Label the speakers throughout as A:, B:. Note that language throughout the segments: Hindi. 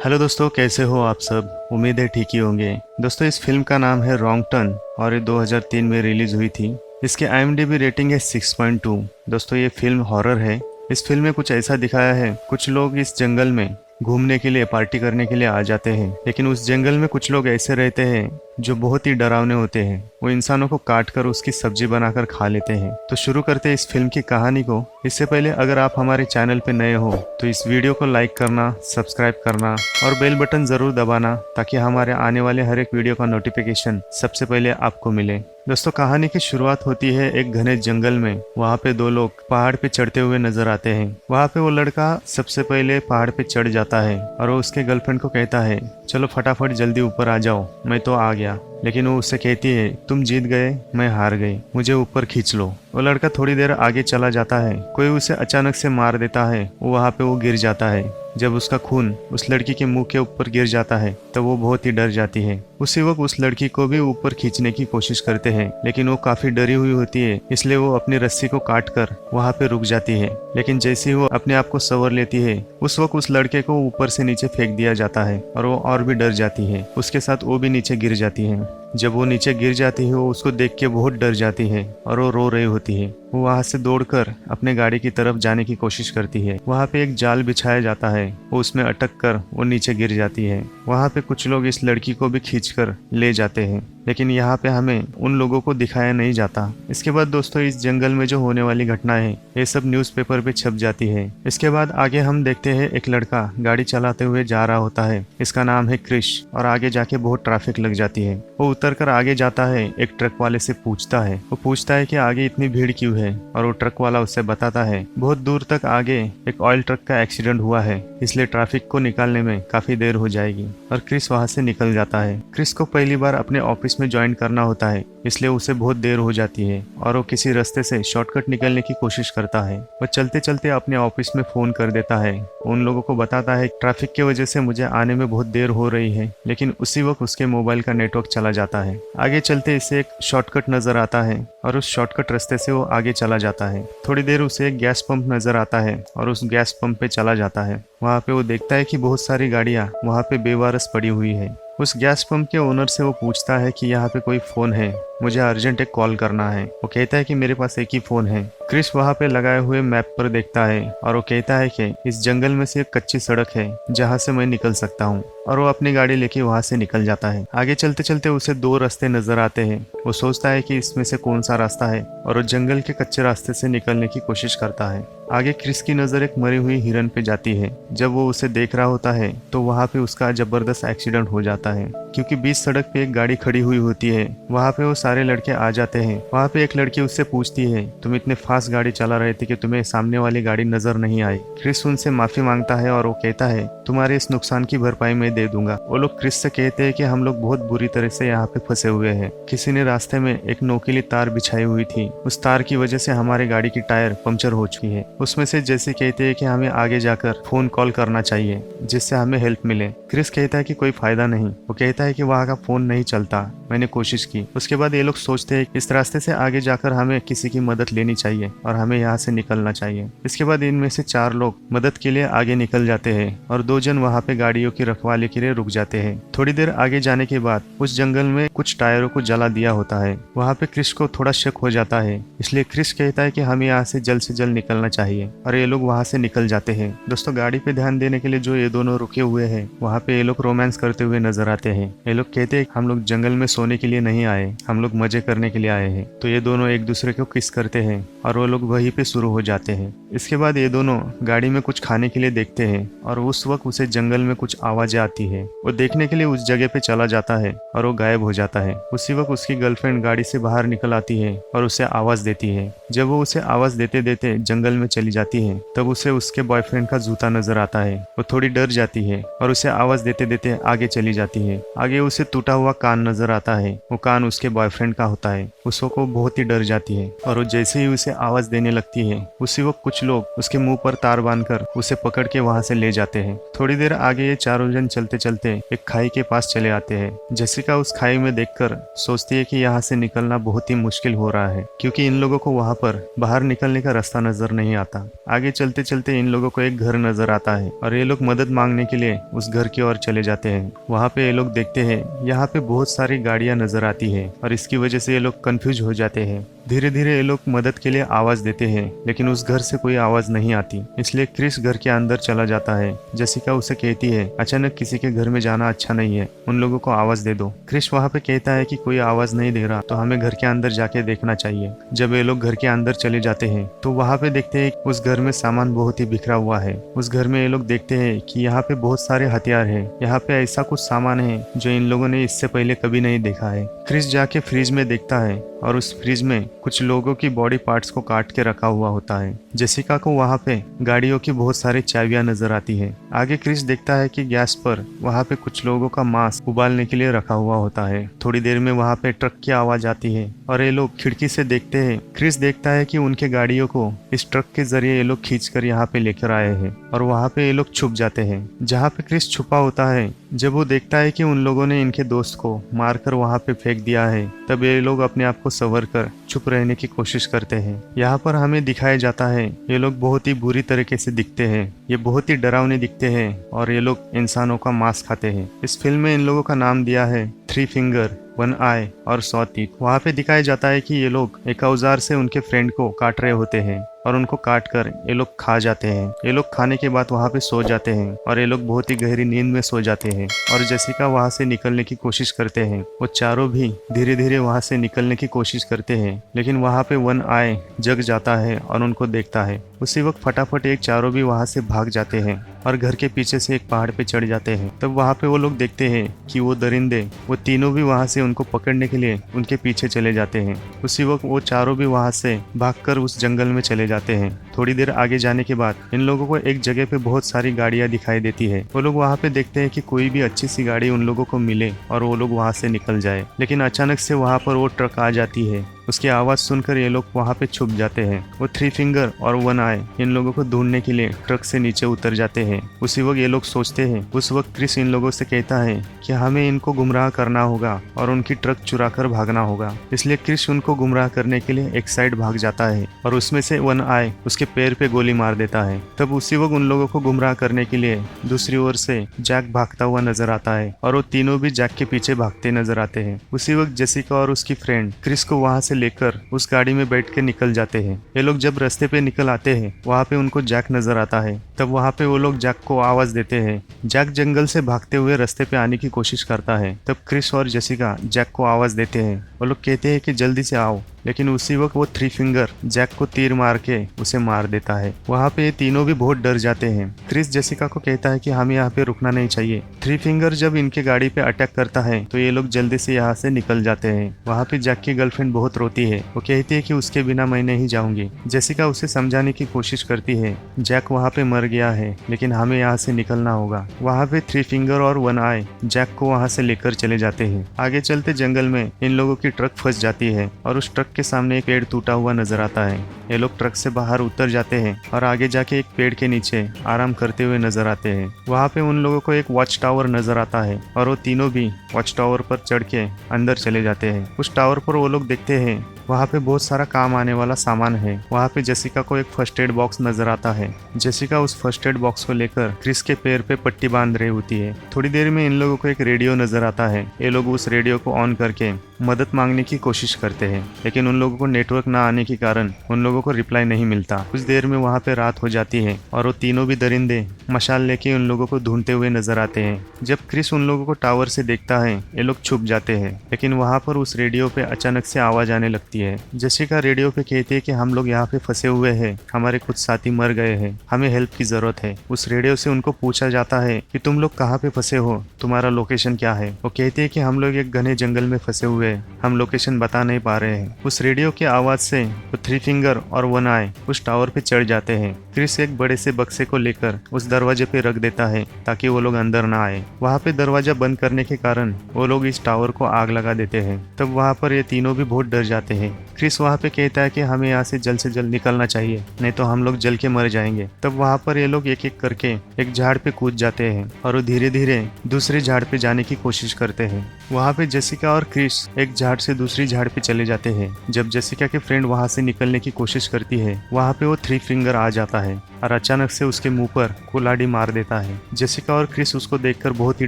A: हेलो दोस्तों, कैसे हो आप सब। उम्मीद है ठीक ही होंगे। दोस्तों, इस फिल्म का नाम है रॉन्ग टर्न और ये 2003 में रिलीज हुई थी। इसकी IMDb रेटिंग है 6.2। दोस्तों, ये फिल्म हॉरर है। इस फिल्म में कुछ ऐसा दिखाया है, कुछ लोग इस जंगल में घूमने के लिए, पार्टी करने के लिए आ जाते हैं, लेकिन उस जंगल में कुछ लोग ऐसे रहते हैं जो बहुत ही डरावने होते हैं। वो इंसानों को काट कर उसकी सब्जी बनाकर खा लेते हैं। तो शुरू करते हैं इस फिल्म की कहानी को। इससे पहले अगर आप हमारे चैनल पे नए हो तो इस वीडियो को लाइक करना, सब्सक्राइब करना और बेल बटन जरूर दबाना, ताकि हमारे आने वाले हर एक वीडियो का नोटिफिकेशन सबसे पहले आपको मिले। दोस्तों, कहानी की शुरुआत होती है एक घने जंगल में। वहाँ पे दो लोग पहाड़ पे चढ़ते हुए नजर आते हैं। वहाँ पे वो लड़का सबसे पहले पहाड़ पे चढ़ जाता है और वो उसके गर्लफ्रेंड को कहता है, चलो फटाफट जल्दी ऊपर आ जाओ, मैं तो आ गया। लेकिन वो उससे कहती है, तुम जीत गए, मैं हार गई, मुझे ऊपर खींच लो। वो लड़का थोड़ी देर आगे चला जाता है, कोई उसे अचानक से मार देता है। वहाँ पे वो गिर जाता है। जब उसका खून उस लड़की के मुंह के ऊपर गिर जाता है तो वो बहुत ही डर जाती है। उसी वक्त उस लड़की को भी ऊपर खींचने की कोशिश करते हैं, लेकिन वो काफी डरी हुई होती है, इसलिए वो अपनी रस्सी को काट कर वहाँ पे रुक जाती है। लेकिन जैसे ही वो अपने आप को संवर लेती है, उस वक्त उस लड़के को ऊपर से नीचे फेंक दिया जाता है और वो और भी डर जाती है। उसके साथ वो भी नीचे गिर जाती है। जब वो नीचे गिर जाती है, वो उसको देख के बहुत डर जाती है और वो रो रही होती है। वो वहाँ से दौड़कर अपने गाड़ी की तरफ जाने की कोशिश करती है। वहाँ पे एक जाल बिछाया जाता है, वो उसमें अटक कर वो नीचे गिर जाती है। वहाँ पे कुछ लोग इस लड़की को भी खींचकर ले जाते हैं, लेकिन यहाँ पे हमें उन लोगों को दिखाया नहीं जाता। इसके बाद दोस्तों, इस जंगल में जो होने वाली घटना है ये सब न्यूज़पेपर पे छप जाती है। इसके बाद आगे हम देखते हैं एक लड़का गाड़ी चलाते हुए जा रहा होता है। इसका नाम है क्रिश और आगे जाके बहुत ट्रैफिक लग जाती है। वो उतर कर आगे जाता है, एक ट्रक वाले से पूछता है। वो पूछता है कि आगे इतनी भीड़ क्यों है, और वो ट्रक वाला उससे बताता है बहुत दूर तक आगे एक ऑयल ट्रक का एक्सीडेंट हुआ है, इसलिए ट्रैफिक को निकालने में काफी देर हो जाएगी। और क्रिस वहां से निकल जाता है। क्रिस को पहली बार अपने ऑफिस में ज्वाइन करना होता है, इसलिए उसे बहुत देर हो जाती है और वो किसी रास्ते से शॉर्टकट निकलने की कोशिश करता है। वो चलते चलते अपने ऑफिस में फोन कर देता है। उन लोगों को बताता है ट्रैफिक की वजह से मुझे आने में बहुत देर हो रही है, लेकिन उसी वक्त उसके मोबाइल का नेटवर्क चला जाता है। आगे चलते इसे एक शॉर्टकट नजर आता है और उस शॉर्टकट रास्ते से वो आगे चला जाता है। थोड़ी देर उसे एक गैस पंप नजर आता है और उस गैस पंप पे चला जाता है। वहाँ पे वो देखता है कि बहुत सारी गाड़ियाँ वहाँ पे बेवारस पड़ी हुई है। उस गैस पंप के ओनर से वो पूछता है कि यहाँ पे कोई फोन है, मुझे अर्जेंट एक कॉल करना है। वो कहता है कि मेरे पास एक ही फोन है। क्रिस वहाँ पे लगाए हुए मैप पर देखता है और वो कहता है कि इस जंगल में से एक कच्ची सड़क है जहाँ से मैं निकल सकता हूँ, और वो अपनी गाड़ी लेके वहाँ से निकल जाता है। आगे चलते चलते उसे दो रास्ते नजर आते हैं। वो सोचता है कि इसमें से कौन सा रास्ता है और वो जंगल के कच्चे रास्ते से निकलने की कोशिश करता है। आगे क्रिस की नजर एक मरी हुई हिरन पे जाती है। जब वो उसे देख रहा होता है तो वहाँ पे उसका जबरदस्त एक्सीडेंट हो जाता है, क्योंकि बीच सड़क पे एक गाड़ी खड़ी हुई होती है। वहाँ पे वो सारे लड़के आ जाते हैं। वहाँ पे एक लड़की उससे पूछती है, तुम इतने फास्ट गाड़ी चला रहे थे कि तुम्हें सामने वाली गाड़ी नजर नहीं आई। क्रिस उनसे माफी मांगता है और वो कहता है तुम्हारे इस नुकसान की भरपाई मैं दे दूंगा। वो लोग क्रिस से कहते हैं कि हम लोग बहुत बुरी तरह से यहाँ पे फंसे हुए हैं। किसी ने रास्ते में एक नोकीली तार बिछाई हुई थी, उस तार की वजह से हमारी गाड़ी की टायर पंक्चर हो चुकी है। उसमें से जैसे कहते हैं कि हमें आगे जाकर फोन कॉल करना चाहिए जिससे हमें हेल्प मिले। क्रिस कहता है कि कोई फायदा नहीं। वो कहता है कि वहाँ का फोन नहीं चलता, मैंने कोशिश की। उसके बाद ये लोग सोचते हैं इस रास्ते से आगे जाकर हमें किसी की मदद लेनी चाहिए और हमें यहाँ से निकलना चाहिए। इसके बाद इनमें से 4 लोग मदद के लिए आगे निकल जाते हैं और 2 जन वहाँ पे गाड़ियों की रखवाली के लिए रुक जाते हैं। थोड़ी देर आगे जाने के बाद उस जंगल में कुछ टायरों को जला दिया होता है। वहाँ पे क्रिस को थोड़ा शक हो जाता है, इसलिए क्रिस कहता है कि हमें यहाँ से जल्द निकलना चाहिए, और ये लोग वहाँ से निकल जाते हैं। दोस्तों, गाड़ी पे ध्यान देने के लिए जो ये दोनों रुके हुए हैं, वहाँ पे ये लोग रोमांस करते हुए नजर आते हैं। ये लोग कहते हैं हम लोग जंगल में सोने के लिए नहीं आए, हम लोग मजे करने के लिए आए हैं। तो ये दोनों एक दूसरे को किस करते हैं और वो लोग वहीं पे शुरू हो जाते हैं। इसके बाद ये दोनों गाड़ी में कुछ खाने के लिए देखते हैं और उस वक्त उसे जंगल में कुछ आवाजें आती है। वो देखने के लिए उस जगह पे चला जाता है और वो गायब हो जाता है। उसी वक्त उसकी गर्लफ्रेंड गाड़ी से बाहर निकल आती है और उसे आवाज देती है। जब वो उसे आवाज देते देते जंगल में चली जाती है, तब उसे उसके बॉयफ्रेंड का जूता नजर आता है। वो थोड़ी डर जाती है और उसे आवाज देते देते आगे चली जाती है। आगे उसे टूटा हुआ कान नजर आता है। वो कान उसके बॉयफ्रेंड बॉयफ्रेंड का होता है। उस वक्त वो बहुत ही डर जाती है और वो जैसे ही उसे आवाज देने लगती है उसी वक्त कुछ लोग उसके मुंह पर तार बांधकर उसे पकड़ के वहां से ले जाते हैं। थोड़ी देर आगे ये चारों जन चलते चलते एक खाई के पास चले आते हैं। जेसिका उस खाई में देखकर सोचती है कि यहाँ से निकलना बहुत ही मुश्किल हो रहा है, क्योंकि इन लोगों को वहां पर बाहर निकलने का रास्ता नजर नहीं आता। आगे चलते चलते इन लोगों को एक घर नजर आता है और ये लोग मदद मांगने के लिए उस घर की ओर चले जाते हैं। वहाँ पे ये लोग देखते हैं यहाँ पे बहुत सारी गाड़ियां नजर आती है और इसकी वजह से ये लोग कंफ्यूज हो जाते हैं। धीरे धीरे ये लोग मदद के लिए आवाज देते हैं, लेकिन उस घर से कोई आवाज नहीं आती। इसलिए क्रिस घर के अंदर चला जाता है। जेसिका उसे कहती है अचानक किसी के घर में जाना अच्छा नहीं है, उन लोगों को आवाज दे दो। क्रिस वहाँ पे कहता है कि कोई आवाज नहीं दे रहा तो हमें घर के अंदर जाके देखना चाहिए। जब ये लोग घर के अंदर चले जाते हैं तो वहाँ पे देखते हैं उस घर में सामान बहुत ही बिखरा हुआ है। उस घर में ये लोग देखते हैं कि यहाँ पे बहुत सारे हथियार है। यहाँ पे ऐसा कुछ सामान है जो इन लोगों ने इससे पहले कभी नहीं देखा है। क्रिस जाके फ्रिज में देखता है और उस फ्रिज में कुछ लोगों की बॉडी पार्ट्स को काट के रखा हुआ होता है। जेसिका को वहाँ पे गाड़ियों की बहुत सारी चाबियां नजर आती है। आगे क्रिस देखता है कि गैस पर वहाँ पे कुछ लोगों का मांस उबालने के लिए रखा हुआ होता है। थोड़ी देर में वहाँ पे ट्रक की आवाज आती है और ये लोग खिड़की से देखते हैं। क्रिस देखता है कि उनके गाड़ियों को इस ट्रक के जरिए ये लोग खींच कर यहाँ पे लेकर आए हैं और वहाँ पे ये लोग छुप जाते हैं। जहाँ पे क्रिस छुपा होता है, जब वो देखता है कि उन लोगों ने इनके दोस्त को मारकर वहाँ पे फेंक दिया है, तब ये लोग अपने आप को संवर कर चुप रहने की कोशिश करते हैं। यहाँ पर हमें दिखाया जाता है ये लोग बहुत ही बुरी तरीके से दिखते हैं। ये बहुत ही डरावने दिखते हैं और ये लोग इंसानों का मांस खाते हैं। इस फिल्म में इन लोगों का नाम दिया है 3 फिंगर 1 आई और 100 टीथ। वहाँ पे दिखाया जाता है कि ये लोग एक औजार से उनके फ्रेंड को काट रहे होते हैं और उनको काट कर ये लोग खा जाते हैं। ये लोग खाने के बाद वहाँ पे सो जाते हैं और ये लोग बहुत ही गहरी नींद में सो जाते हैं और जेसिका वहाँ से निकलने की कोशिश करते हैं। वो चारों भी धीरे धीरे वहाँ से निकलने की कोशिश करते हैं, लेकिन वहाँ पे 1 आई जग जाता है और उनको देखता है। उसी वक्त फटाफट एक चारों भी वहाँ से भाग जाते हैं और घर के पीछे से एक पहाड़ पे चढ़ जाते हैं। तब वहाँ पे वो लोग देखते हैं कि वो दरिंदे वो तीनों भी वहाँ से उनको पकड़ने के लिए उनके पीछे चले जाते हैं। उसी वक्त वो चारों भी वहाँ से भागकर उस जंगल में चले जाते हैं। थोड़ी देर आगे जाने के बाद इन लोगों को एक जगह पे बहुत सारी गाड़ियां दिखाई देती है। वो लोग वहाँ पे देखते हैं कि कोई भी अच्छी सी गाड़ी उन लोगों को मिले और वो लोग वहाँ से निकल जाए, लेकिन अचानक से वहाँ पर वो ट्रक आ जाती है। उसकी आवाज सुनकर ये लोग वहाँ पे छुप जाते हैं। वो 3 फिंगर और 1 आई इन लोगों को ढूंढने के लिए ट्रक से नीचे उतर जाते हैं। उसी वक्त ये लोग सोचते हैं, उस वक्त क्रिस इन लोगों से कहता है कि हमें इनको गुमराह करना होगा और उनकी ट्रक चुरा कर भागना होगा। इसलिए क्रिस उनको गुमराह करने के लिए एक साइड भाग जाता है और उसमें से 1 आई उसके पैर पे गोली मार देता है। तब उसी वक्त उन लोगों को गुमराह करने के लिए दूसरी ओर से जैक भागता हुआ नजर आता है और वो तीनों भी जैक के पीछे भागते नजर आते हैं। उसी वक्त जेसिका और उसकी फ्रेंड क्रिस को वहाँ से लेकर उस गाड़ी में बैठ के निकल जाते हैं। ये लोग जब रास्ते पे निकल आते हैं वहाँ पे उनको जैक नजर आता है। तब वहाँ पे वो लोग जैक को आवाज देते हैं। जैक जंगल से भागते हुए रास्ते पे आने की कोशिश करता है। तब क्रिस और जेसिका जैक को आवाज देते हैं। वो लोग कहते हैं कि जल्दी से आओ, लेकिन उसी वक्त वो 3 फिंगर जैक को तीर मार के उसे मार देता है। वहाँ पे ये तीनों भी बहुत डर जाते हैं। क्रिस जेसिका को कहता है कि हमें यहाँ पे रुकना नहीं चाहिए। 3 फिंगर जब इनके गाड़ी पे अटैक करता है तो ये लोग जल्दी से यहाँ से निकल जाते हैं। वहाँ पे जैक की गर्लफ्रेंड बहुत रोती है। वो कहती है कि उसके बिना मैं नहीं जाऊंगी। जेसिका उसे समझाने की कोशिश करती है, जैक वहाँ पे मर गया है, लेकिन हमें यहाँ से निकलना होगा। वहाँ पे 3 फिंगर और 1 आई जैक को वहाँ से लेकर चले जाते हैं। आगे चलते जंगल में इन लोगों की ट्रक फंस जाती है और उस ट्रक के सामने एक पेड़ टूटा हुआ नजर आता है। ये लोग ट्रक से बाहर उतर जाते हैं और आगे जाके एक पेड़ के नीचे आराम करते हुए नजर आते हैं। वहाँ पे उन लोगों को एक वॉच टावर नजर आता है और वो तीनों भी वॉच टावर पर चढ़ के अंदर चले जाते हैं। उस टावर पर वो लोग देखते हैं वहाँ पे बहुत सारा काम आने वाला सामान है। वहाँ पे जेसिका को एक फर्स्ट एड बॉक्स नजर आता है। जेसिका उस फर्स्ट एड बॉक्स को लेकर क्रिस के पैर पे पट्टी बांध रही होती है। थोड़ी देर में इन लोगों को एक रेडियो नजर आता है। ये लोग उस रेडियो को ऑन करके मदद मांगने की कोशिश करते हैं, लेकिन उन लोगों को नेटवर्क ना आने के कारण उन लोगों को रिप्लाई नहीं मिलता। कुछ देर में वहाँ पे रात हो जाती है और वो तीनों भी दरिंदे मशाल लेके उन लोगों को ढूंढते हुए नजर आते हैं। जब क्रिस उन लोगों को टावर से देखता है ये लोग छुप जाते हैं, लेकिन वहाँ पर उस रेडियो पे अचानक से आवाज आने लगती है। जेसिका रेडियो पे कहती है कि हम लोग यहाँ पे फंसे हुए हैं, हमारे कुछ साथी मर गए हैं, हमें हेल्प की जरूरत है। उस रेडियो से उनको पूछा जाता है कि तुम लोग कहाँ पे फंसे हो, तुम्हारा लोकेशन क्या है। वो कहती है कि हम लोग एक घने जंगल में फंसे हुए हैं, हम लोकेशन बता नहीं पा रहे हैं। उस रेडियो की आवाज से वो 3 फिंगर और 1 आई उस टावर पे चढ़ जाते हैं। क्रिस एक बड़े से बक्से को लेकर उस दरवाजे पे रख देता है ताकि वो लोग अंदर ना आए। वहाँ पे दरवाजा बंद करने के कारण दौरान वो लोग इस टावर को आग लगा देते हैं। तब वहाँ पर ये तीनों भी बहुत डर जाते हैं। क्रिस वहाँ पे कहता है कि हमें यहाँ से जल्द निकलना चाहिए, नहीं तो हम लोग जल के मर जाएंगे। तब वहाँ पर ये लोग एक एक करके एक झाड़ पे कूद जाते हैं और वो धीरे धीरे दूसरे झाड़ पे जाने की कोशिश करते हैं। वहाँ पे जेसिका और क्रिस एक झाड़ से दूसरी झाड़ पे चले जाते हैं। जब जेसिका के फ्रेंड वहाँ से निकलने की कोशिश करती है, वहाँ पे वो थ्री फिंगर आ जाता है और अचानक से उसके मुंह पर कुल्हाड़ी मार देता है। जेसिका और क्रिस उसको देखकर बहुत ही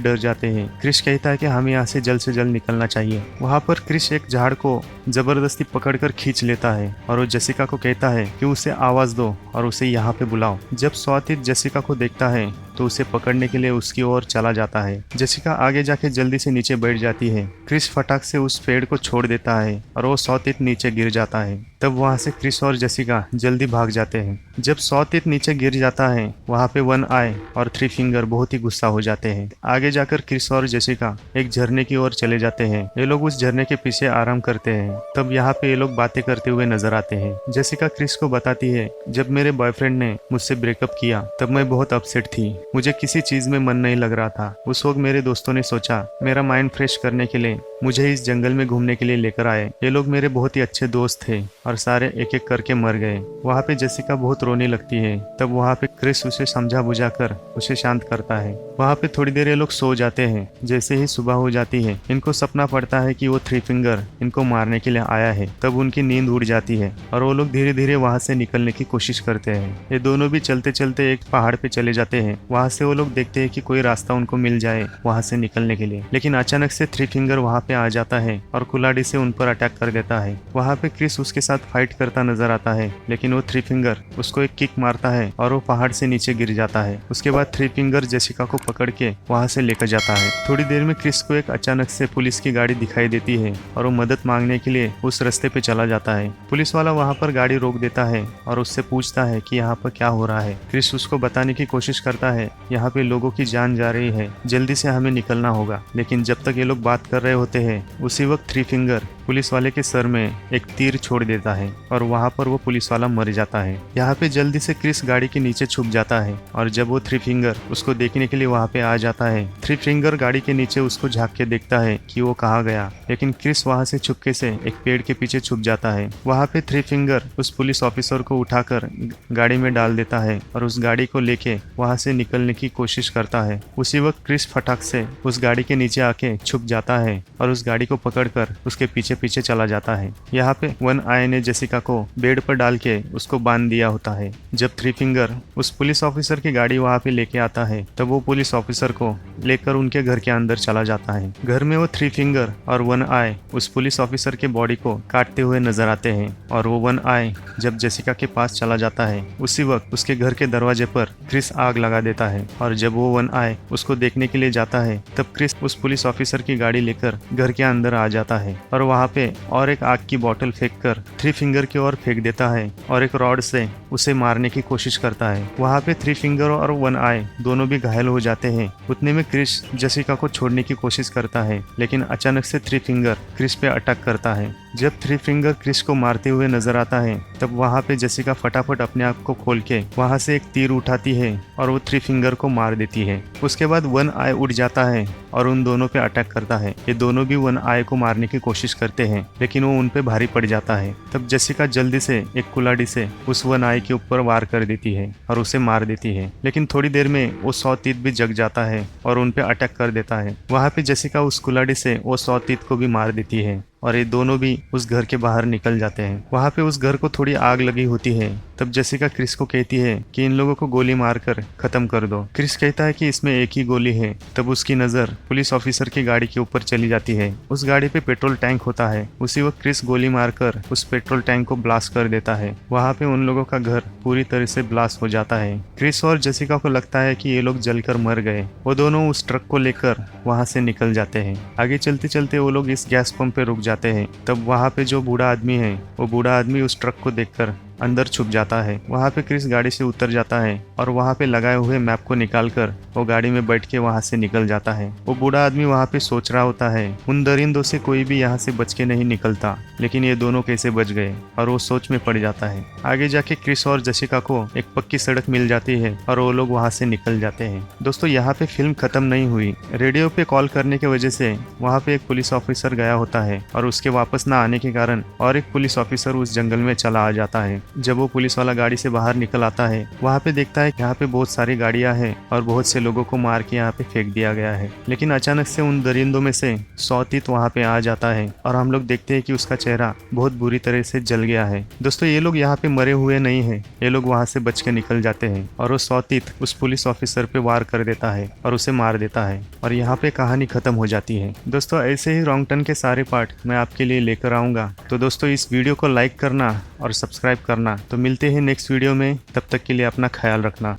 A: डर जाते हैं। क्रिस कहता है कि हमें यहाँ से जल्द निकलना चाहिए। वहाँ पर क्रिस एक झाड़ को जबरदस्ती पकड़कर खींच लेता है और वो जेसिका को कहता है कि उसे आवाज दो और उसे यहाँ पे बुलाओ। जब स्वाति जेसिका को देखता है तो उसे पकड़ने के लिए उसकी ओर चला जाता है। जेसिका आगे जाके जल्दी से नीचे बैठ जाती है। क्रिस फटाक से उस पेड़ को छोड़ देता है और वो सौतीत नीचे गिर जाता है। तब वहाँ से क्रिस और जेसिका जल्दी भाग जाते हैं। जब सौतीत नीचे गिर जाता है, वहाँ पे वन आई और थ्री फिंगर बहुत ही गुस्सा हो जाते हैं। आगे जाकर क्रिस और जेसिका एक झरने की ओर चले जाते हैं। ये लोग उस झरने के पीछे आराम करते हैं। तब यहाँ पे ये लोग बातें करते हुए नजर आते हैं। जेसिका क्रिस को बताती है, जब मेरे बॉयफ्रेंड ने मुझसे ब्रेकअप किया तब मैं बहुत अपसेट थी। मुझे किसी चीज में मन नहीं लग रहा था। उस वक्त मेरे दोस्तों ने सोचा मेरा माइंड फ्रेश करने के लिए मुझे इस जंगल में घूमने के लिए लेकर आए। ये लोग मेरे बहुत ही अच्छे दोस्त थे और सारे एक एक करके मर गए। वहाँ पे जेसिका बहुत रोने लगती है। तब वहाँ पे क्रिस उसे समझा बुझा कर उसे शांत करता है। वहाँ पे थोड़ी देर ये लोग सो जाते हैं। जैसे ही सुबह हो जाती है, इनको सपना पड़ता है कि वो थ्री फिंगर इनको मारने के लिए आया है। तब उनकी नींद उड़ जाती है और वो लोग धीरे धीरे वहाँ से निकलने की कोशिश करते हैं। ये दोनों भी चलते चलते एक पहाड़ पे चले जाते हैं। वहाँ से वो लोग देखते हैं कि कोई रास्ता उनको मिल जाए वहाँ से निकलने के लिए। लेकिन अचानक से थ्री फिंगर वहाँ पे आ जाता है और कुल्हाड़ी से उन पर अटैक कर देता है। वहाँ पे क्रिस उसके साथ फाइट करता नजर आता है, लेकिन वो थ्री फिंगर उसको एक किक मारता है और वो पहाड़ से नीचे गिर जाता है। उसके बाद थ्री फिंगर जेसिका को पकड़ के वहाँ से लेकर जाता है। थोड़ी देर में क्रिस को एक अचानक से पुलिस की गाड़ी दिखाई देती है और वो मदद मांगने के लिए उस रास्ते पे चला जाता है। पुलिस वाला वहाँ पर गाड़ी रोक देता है और उससे पूछता है कि यहाँ पर क्या हो रहा है। क्रिस उसको बताने की कोशिश करता है, यहाँ पे लोगों की जान जा रही है, जल्दी से हमें निकलना होगा। लेकिन जब तक ये लोग बात कर रहे होते हैं, उसी वक्त थ्री फिंगर पुलिस वाले के सर में एक तीर छोड़ देता है और वहाँ पर वो पुलिस वाला मर जाता है। यहाँ पे जल्दी से क्रिस गाड़ी के नीचे छुप जाता है और जब वो थ्री फिंगर उसको देखने के लिए वहाँ पे आ जाता है, थ्री फिंगर गाड़ी के नीचे उसको झांक के देखता है कि वो कहाँ गया। लेकिन क्रिस वहाँ से छुपके से एक पेड़ के पीछे छुप जाता है। वहाँ पे थ्री फिंगर उस पुलिस ऑफिसर को उठाकर गाड़ी में डाल देता है और उस गाड़ी को लेके वहाँ से निकलने की कोशिश करता है। उसी वक्त क्रिस फटाक से उस गाड़ी के नीचे आके छुप जाता है और उस गाड़ी को पकड़कर उसके पीछे चला जाता है। यहाँ पे वन आई ने जेसिका को बेड पर डाल के उसको बांध दिया होता है। जब थ्री फिंगर उस पुलिस ऑफिसर की गाड़ी वहाँ पे लेके आता है, तब वो पुलिस ऑफिसर को लेकर उनके घर के अंदर चला जाता है। घर में वो थ्री फिंगर और वन आई उस पुलिस ऑफिसर के बॉडी को काटते हुए नजर आते हैं और वो वन आई जब जेसिका के पास चला जाता है, उसी वक्त उसके घर के दरवाजे पर क्रिस आग लगा देता है और जब वो वन आई उसको देखने के लिए जाता है, तब क्रिस उस पुलिस ऑफिसर की गाड़ी लेकर घर के अंदर आ जाता है और वहाँ पे और एक आग की बोतल फेंककर थ्री फिंगर की ओर फेंक देता है और एक रॉड से उसे मारने की कोशिश करता है। वहाँ पे थ्री फिंगर और वन आई दोनों भी घायल हो जाते हैं। उतने में क्रिस जेसिका को छोड़ने की कोशिश करता है, लेकिन अचानक से थ्री फिंगर क्रिस पे अटैक करता है। जब थ्री फिंगर क्रिस को मारते हुए नजर आता है, तब वहाँ पे जेसिका फटाफट अपने आप को खोल के वहाँ से एक तीर उठाती है और वो थ्री फिंगर को मार देती है। उसके बाद वन आई उड़ जाता है और उन दोनों पे अटैक करता है। ये दोनों भी वन आई को मारने की कोशिश करते हैं, लेकिन वो उन पे भारी पड़ जाता है। तब जेसिका जल्दी से एक कुल्हाड़ी से उस वन आई के ऊपर वार कर देती है और उसे मार देती है। लेकिन थोड़ी देर में वो सौतीत भी जग जाता है और उन पे अटैक कर देता है। वहाँ पे जेसिका उस कुल्हाड़ी से वो सौतीत को भी मार देती है और ये दोनों भी उस घर के बाहर निकल जाते हैं। वहाँ पे उस घर को थोड़ी आग लगी होती है। तब जेसिका क्रिस को कहती है कि इन लोगों को गोली मारकर खत्म कर दो। क्रिस कहता है कि इसमें एक ही गोली है। तब उसकी नजर पुलिस ऑफिसर की गाड़ी के ऊपर चली जाती है। उस गाड़ी पे पेट्रोल टैंक होता है। उसी वक्त क्रिस गोली मारकर उस पेट्रोल टैंक को ब्लास्ट कर देता है। वहाँ पे उन लोगों का घर पूरी तरह से ब्लास्ट हो जाता है। क्रिस और जेसिका को लगता है कि ये लोग जलकर मर गए। वो दोनों उस ट्रक को लेकर वहाँ से निकल जाते हैं। आगे चलते चलते वो लोग इस गैस पंप पे रुक जाते हैं। तब वहाँ पे जो बूढ़ा आदमी है, वो बूढ़ा आदमी उस ट्रक को देखकर अंदर छुप जाता है। वहाँ पे क्रिस गाड़ी से उतर जाता है और वहाँ पे लगाए हुए मैप को निकालकर वो गाड़ी में बैठ के वहाँ से निकल जाता है। वो बूढ़ा आदमी वहाँ पे सोच रहा होता है उन दरिंदों से कोई भी यहाँ से बच के नहीं निकलता, लेकिन ये दोनों कैसे बच गए, और वो सोच में पड़ जाता है। आगे जाके क्रिस और जसिका को एक पक्की सड़क मिल जाती है और वो लोग वहाँ से निकल जाते हैं। दोस्तों यहाँ पे फिल्म खत्म नहीं हुई। रेडियो पे कॉल करने की वजह से वहाँ पे एक पुलिस ऑफिसर गया होता है और उसके वापस ना आने के कारण और एक पुलिस ऑफिसर उस जंगल में चला आ जाता है। जब वो पुलिस वाला गाड़ी से बाहर निकल आता है, वहाँ पे देखता है यहाँ पे बहुत सारी गाड़ियां हैं और बहुत से लोगों को मार के यहाँ पे फेंक दिया गया है। लेकिन अचानक से उन दरिंदों में से सौतीत वहाँ पे आ जाता है और हम लोग देखते हैं कि उसका चेहरा बहुत बुरी तरह से जल गया है। दोस्तों ये लोग यहाँ पे मरे हुए नहीं है, ये लोग वहाँ से बच के निकल जाते हैं और वो सौतीत उस पुलिस ऑफिसर पे वार कर देता है और उसे मार देता है और यहाँ पे कहानी खत्म हो जाती है। दोस्तों ऐसे ही रॉन्ग टर्न के सारे पार्ट मैं आपके लिए लेकर आऊँगा। तो दोस्तों इस वीडियो को लाइक करना और सब्सक्राइब करना। तो मिलते हैं नेक्स्ट वीडियो में, तब तक के लिए अपना ख्याल रखना।